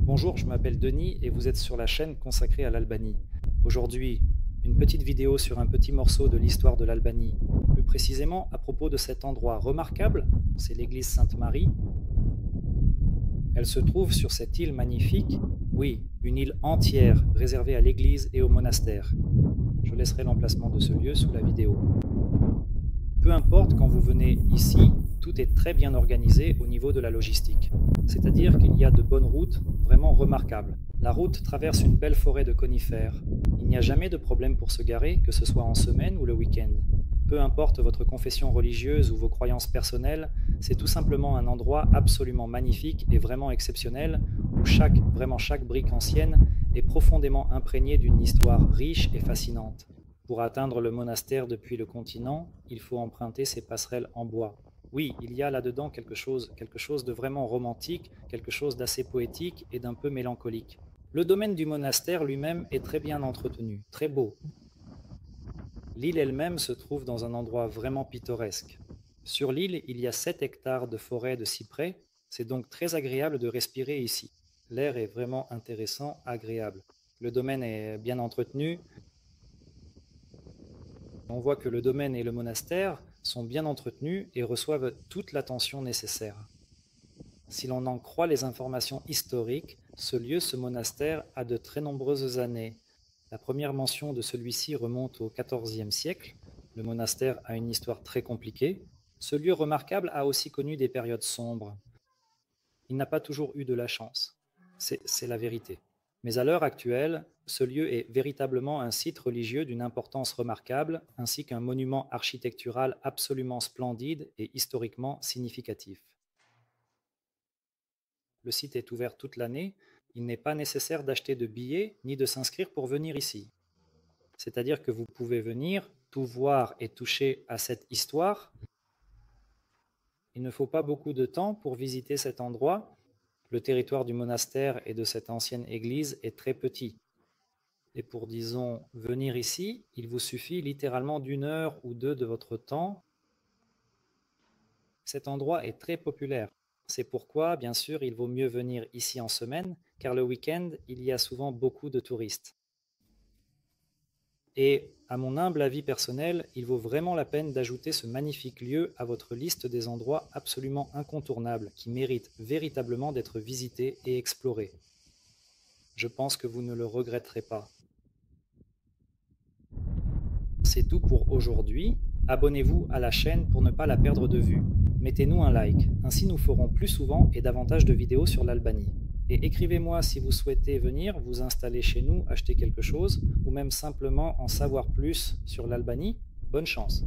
Bonjour, je m'appelle Denis et vous êtes sur la chaîne consacrée à l'Albanie. Aujourd'hui, une petite vidéo sur un petit morceau de l'histoire de l'Albanie, plus précisément à propos de cet endroit remarquable, c'est l'église Sainte-Marie. Elle se trouve sur cette île magnifique, oui, une île entière réservée à l'église et au monastère. Je laisserai l'emplacement de ce lieu sous la vidéo. Peu importe, quand vous venez ici, tout est très bien organisé au niveau de la logistique. C'est-à-dire qu'il y a de bonnes routes vraiment remarquables. La route traverse une belle forêt de conifères. Il n'y a jamais de problème pour se garer, que ce soit en semaine ou le week-end. Peu importe votre confession religieuse ou vos croyances personnelles, c'est tout simplement un endroit absolument magnifique et vraiment exceptionnel où chaque brique ancienne est profondément imprégnée d'une histoire riche et fascinante. Pour atteindre le monastère depuis le continent, il faut emprunter ces passerelles en bois. Oui, il y a là-dedans quelque chose de vraiment romantique, quelque chose d'assez poétique et d'un peu mélancolique. Le domaine du monastère lui-même est très bien entretenu, très beau. L'île elle-même se trouve dans un endroit vraiment pittoresque. Sur l'île, il y a 7 hectares de forêt de cyprès, c'est donc très agréable de respirer ici. L'air est vraiment intéressant, agréable. Le domaine est bien entretenu. On voit que le domaine et le monastère sont bien entretenus et reçoivent toute l'attention nécessaire. Si l'on en croit les informations historiques, ce monastère a de très nombreuses années. La première mention de celui-ci remonte au XIVe siècle. Le monastère a une histoire très compliquée. Ce lieu remarquable a aussi connu des périodes sombres. Il n'a pas toujours eu de la chance. C'est la vérité. Mais à l'heure actuelle, ce lieu est véritablement un site religieux d'une importance remarquable, ainsi qu'un monument architectural absolument splendide et historiquement significatif. Le site est ouvert toute l'année, il n'est pas nécessaire d'acheter de billets ni de s'inscrire pour venir ici. C'est-à-dire que vous pouvez venir, tout voir et toucher à cette histoire. Il ne faut pas beaucoup de temps pour visiter cet endroit. Le territoire du monastère et de cette ancienne église est très petit. Et pour, disons, venir ici, il vous suffit littéralement d'1 heure ou 2 de votre temps. Cet endroit est très populaire. C'est pourquoi, bien sûr, il vaut mieux venir ici en semaine, car le week-end, il y a souvent beaucoup de touristes. Et, à mon humble avis personnel, il vaut vraiment la peine d'ajouter ce magnifique lieu à votre liste des endroits absolument incontournables qui méritent véritablement d'être visités et explorés. Je pense que vous ne le regretterez pas. C'est tout pour aujourd'hui. Abonnez-vous à la chaîne pour ne pas la perdre de vue. Mettez-nous un like, ainsi nous ferons plus souvent et davantage de vidéos sur l'Albanie. Et écrivez-moi si vous souhaitez venir vous installer chez nous, acheter quelque chose, ou même simplement en savoir plus sur l'Albanie. Bonne chance!